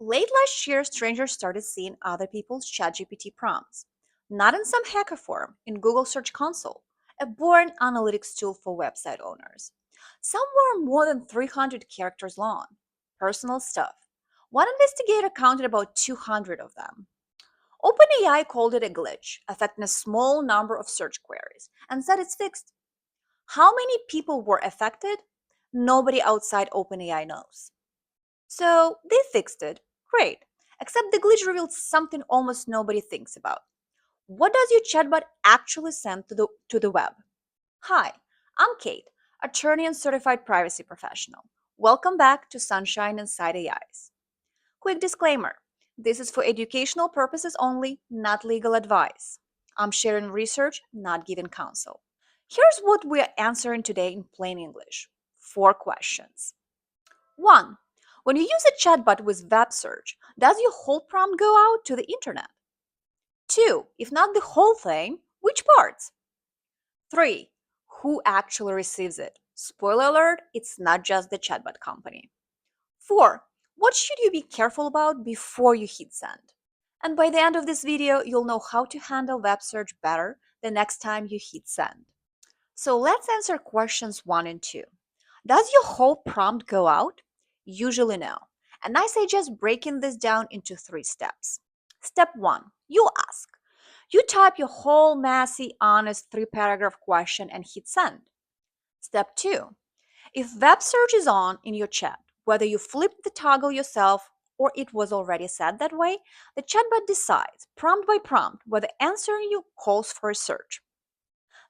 Late last year, strangers started seeing other people's ChatGPT prompts. Not in some hacker form, in Google Search Console, a boring analytics tool for website owners. Some were more than 300 characters long. Personal stuff. One investigator counted about 200 of them. OpenAI called it a glitch, affecting a small number of search queries, and said it's fixed. How many people were affected? Nobody outside OpenAI knows. So they fixed it. Great. Except the glitch revealed something almost nobody thinks about. What does your chatbot actually send to the web? Hi, I'm Kate, attorney and certified privacy professional. Welcome back to Sunshine&Side-AIs. Quick disclaimer. This is for educational purposes only, not legal advice. I'm sharing research, not giving counsel. Here's what we're answering today in plain English. 4 questions. 1. When you use a chatbot with web search, does your whole prompt go out to the internet? 2. If not the whole thing, which parts? 3. Who actually receives it? Spoiler alert, it's not just the chatbot company. 4. What should you be careful about before you hit send? And by the end of this video, you'll know how to handle web search better the next time you hit send. So let's answer questions 1 and 2. Does your whole prompt go out? Usually no. And I suggest breaking this down into 3 steps. Step 1. You ask. You type your whole messy, honest 3-paragraph question and hit send. Step 2. If web search is on in your chat, whether you flip the toggle yourself or it was already set that way, the chatbot decides, prompt by prompt, whether answering you calls for a search.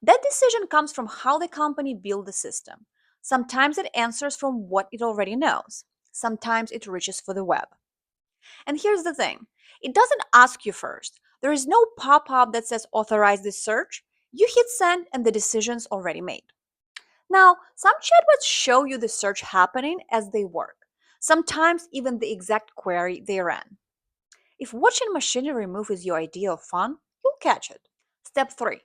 That decision comes from how the company built the system. Sometimes it answers from what it already knows. Sometimes it reaches for the web. And here's the thing, it doesn't ask you first. There is no pop up that says authorize this search. You hit send and the decision's already made. Now, some chatbots show you the search happening as they work, sometimes even the exact query they ran. If watching machinery move is your idea of fun, you'll catch it. Step 3.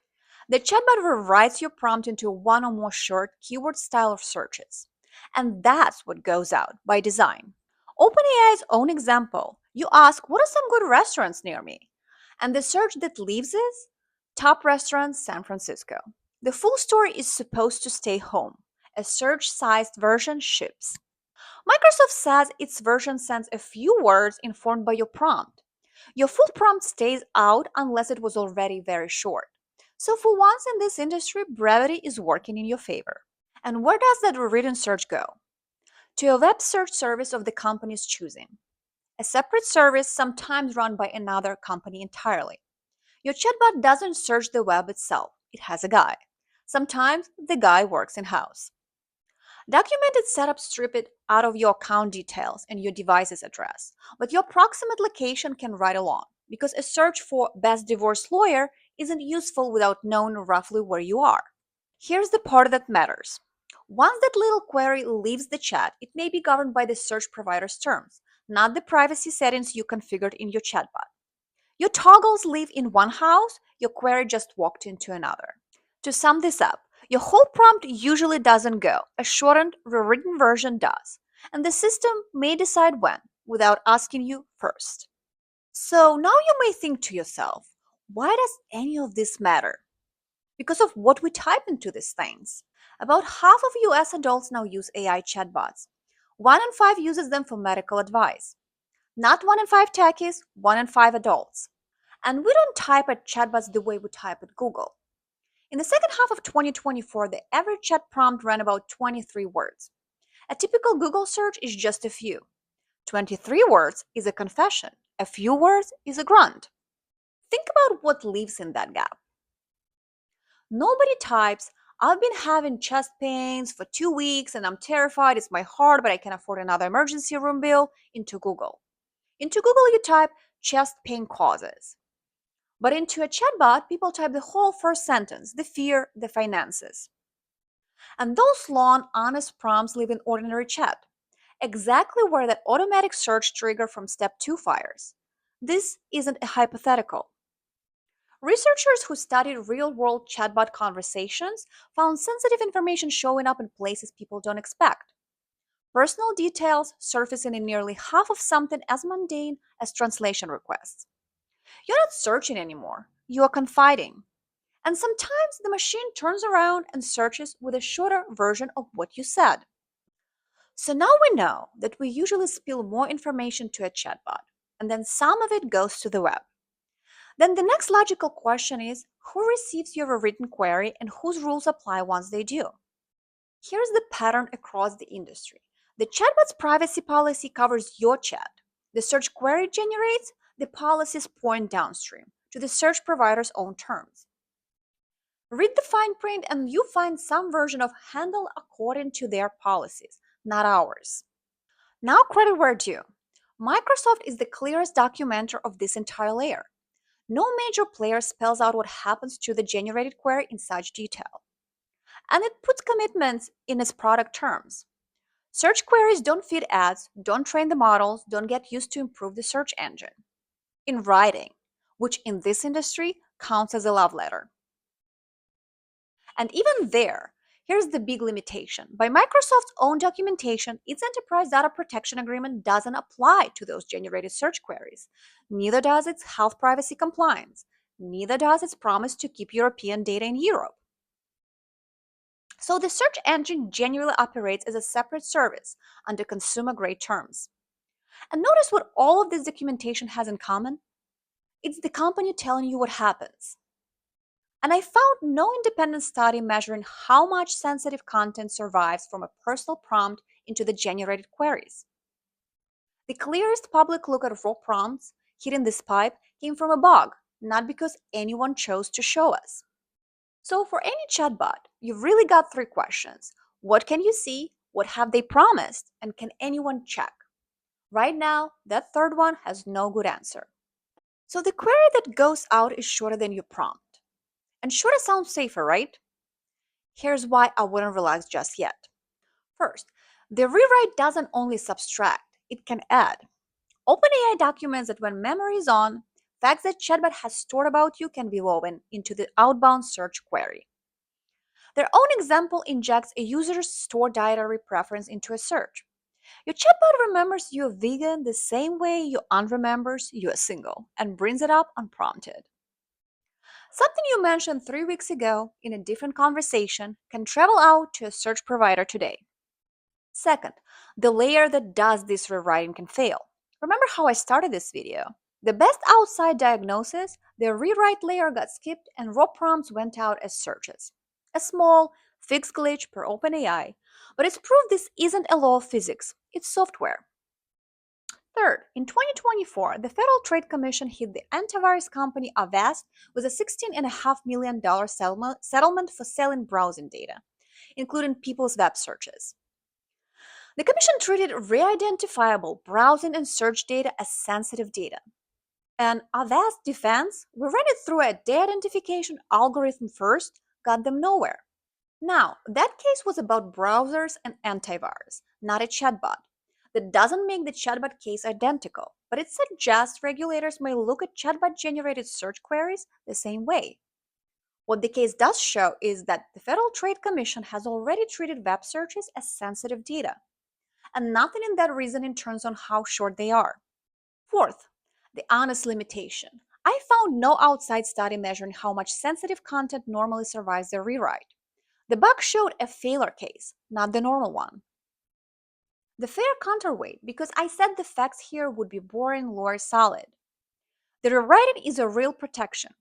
The chatbot rewrites your prompt into one or more short keyword style of searches. And that's what goes out by design. OpenAI's own example, you ask, what are some good restaurants near me? And the search that leaves is top restaurants, San Francisco. The full story is supposed to stay home. A search sized version ships. Microsoft says its version sends a few words informed by your prompt. Your full prompt stays out unless it was already very short. So, for once in this industry, brevity is working in your favor. And where does that rewritten search go? To a web search service of the company's choosing. A separate service sometimes run by another company entirely. Your chatbot doesn't search the web itself, it has a guy. Sometimes the guy works in house. Documented setup strip it out of your account details and your device's address, but your proximate location can ride along because a search for best divorce lawyer isn't useful without knowing roughly where you are. Here's the part that matters. Once that little query leaves the chat, it may be governed by the search provider's terms, not the privacy settings you configured in your chatbot. Your toggles live in one house, your query just walked into another. To sum this up, your whole prompt usually doesn't go, a shortened, rewritten version does, and the system may decide when, without asking you first. So now you may think to yourself, why does any of this matter? Because of what we type into these things. About half of US adults now use AI chatbots. 1 in 5 uses them for medical advice. Not 1 in 5 techies, 1 in 5 adults. And we don't type at chatbots the way we type at Google. In the second half of 2024, the average chat prompt ran about 23 words. A typical Google search is just a few. 23 words is a confession. A few words is a grunt. Think about what lives in that gap. Nobody types, I've been having chest pains for 2 weeks and I'm terrified, it's my heart, but I can afford another emergency room bill, into Google. Into Google, you type chest pain causes. But into a chatbot, people type the whole first sentence, the fear, the finances. And those long, honest prompts live in ordinary chat, exactly where that automatic search trigger from step 2 fires. This isn't a hypothetical. Researchers who studied real-world chatbot conversations found sensitive information showing up in places people don't expect. Personal details surfacing in nearly half of something as mundane as translation requests. You're not searching anymore, you are confiding. And sometimes the machine turns around and searches with a shorter version of what you said. So now we know that we usually spill more information to a chatbot, and then some of it goes to the web. Then the next logical question is who receives your written query and whose rules apply once they do? Here's the pattern across the industry. The chatbot's privacy policy covers your chat. The search query it generates, the policies point downstream to the search provider's own terms. Read the fine print and you find some version of handle according to their policies, not ours. Now, credit where due. Microsoft is the clearest documenter of this entire layer. No major player spells out what happens to the generated query in such detail. And it puts commitments in its product terms. Search queries don't feed ads, don't train the models, don't get used to improve the search engine. In writing, which in this industry counts as a love letter. And even there, here's the big limitation. By Microsoft's own documentation, its enterprise data protection agreement doesn't apply to those generated search queries. Neither does its health privacy compliance. Neither does its promise to keep European data in Europe. So the search engine genuinely operates as a separate service under consumer grade terms. And notice what all of this documentation has in common. It's the company telling you what happens. And I found no independent study measuring how much sensitive content survives from a personal prompt into the generated queries. The clearest public look at raw prompts hidden this pipe came from a bug, not because anyone chose to show us. So, for any chatbot, you've really got three questions. What can you see? What have they promised? And can anyone check? Right now, that third one has no good answer. So, the query that goes out is shorter than your prompt. And shorter sounds safer, right? Here's why I wouldn't relax just yet. First, the rewrite doesn't only subtract, it can add. OpenAI documents that when memory is on, facts that chatbot has stored about you can be woven into the outbound search query. Their own example injects a user's stored dietary preference into a search. Your chatbot remembers you're vegan the same way you unremembers you're single and brings it up unprompted. Something you mentioned 3 weeks ago in a different conversation can travel out to a search provider today. Second, the layer that does this rewriting can fail. Remember how I started this video? The best outside diagnosis, the rewrite layer got skipped and raw prompts went out as searches. A small, fixed glitch per OpenAI, but it's proof this isn't a law of physics, it's software. Third, in 2024, the Federal Trade Commission hit the antivirus company Avast with a $16.5 million settlement for selling browsing data, including people's web searches. The Commission treated re-identifiable browsing and search data as sensitive data. And Avast's defense, we ran it through a de-identification algorithm first, got them nowhere. Now, that case was about browsers and antivirus, not a chatbot. That doesn't make the chatbot case identical, but it suggests regulators may look at chatbot generated search queries the same way. What the case does show is that the Federal Trade Commission has already treated web searches as sensitive data, and nothing in that reasoning turns on how short they are. Fourth, the honest limitation. I found no outside study measuring how much sensitive content normally survives the rewrite. The bug showed a failure case, not the normal one. The fair counterweight, because I said the facts here would be boring, lore solid. The rewriting is a real protection.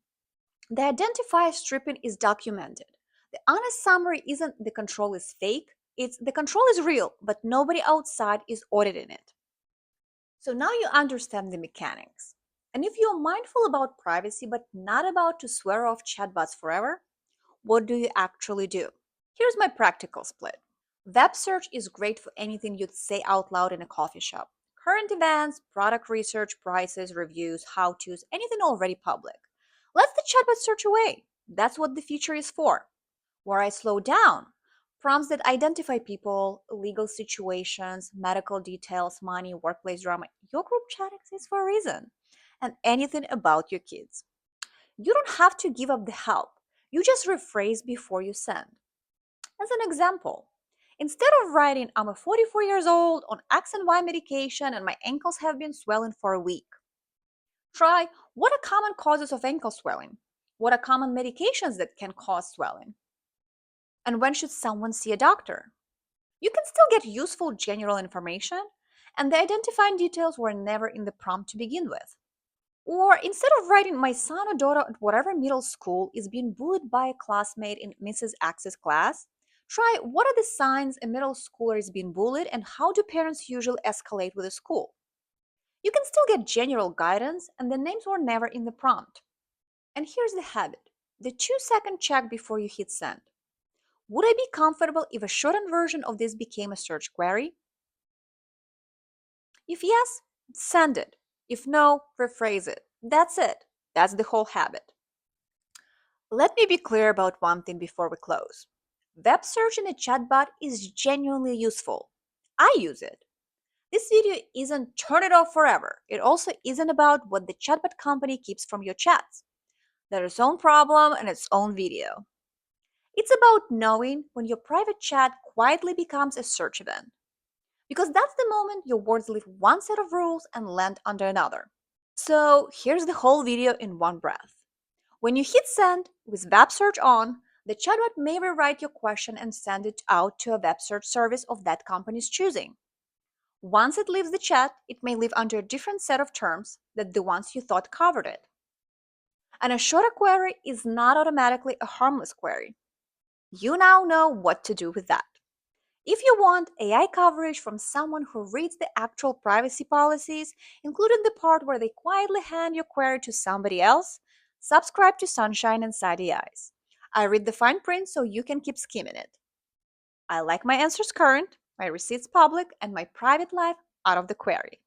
The identifier stripping is documented. The honest summary isn't the control is fake, it's the control is real, but nobody outside is auditing it. So now you understand the mechanics. And if you're mindful about privacy but not about to swear off chatbots forever, what do you actually do? Here's my practical split. Web search is great for anything you'd say out loud in a coffee shop. Current events, product research, prices, reviews, how-tos, anything already public. Let the chatbot search away. That's what the feature is for. Where I slow down, prompts that identify people, legal situations, medical details, money, workplace drama. Your group chat exists for a reason. And anything about your kids. You don't have to give up the help. You just rephrase before you send. As an example, Instead of writing, I'm a 44 years old on X and Y medication and my ankles have been swelling for a week. Try, what are common causes of ankle swelling? What are common medications that can cause swelling? And when should someone see a doctor? You can still get useful general information, and the identifying details were never in the prompt to begin with. Or instead of writing, my son or daughter at whatever middle school is being bullied by a classmate in Mrs. X's class, try, what are the signs a middle schooler is being bullied and how do parents usually escalate with the school? You can still get general guidance, and the names were never in the prompt. And here's the habit, the 2-second check before you hit send. Would I be comfortable if a shortened version of this became a search query? If yes, send it. If no, rephrase it. That's it. That's the whole habit. Let me be clear about one thing before we close. Web search in a chatbot is genuinely useful. I use it. This video isn't turn it off forever. It also isn't about what the chatbot company keeps from your chats. There's its own problem and its own video. It's about knowing when your private chat quietly becomes a search event. Because that's the moment your words leave one set of rules and land under another. So here's the whole video in one breath. When you hit send with web search on, the chatbot may rewrite your question and send it out to a web search service of that company's choosing. Once it leaves the chat, it may live under a different set of terms than the ones you thought covered it. And a shorter query is not automatically a harmless query. You now know what to do with that. If you want AI coverage from someone who reads the actual privacy policies, including the part where they quietly hand your query to somebody else, subscribe to Sunshine&Side-AIs. I read the fine print so you can keep skimming it. I like my answers current, my receipts public, and my private life out of the query.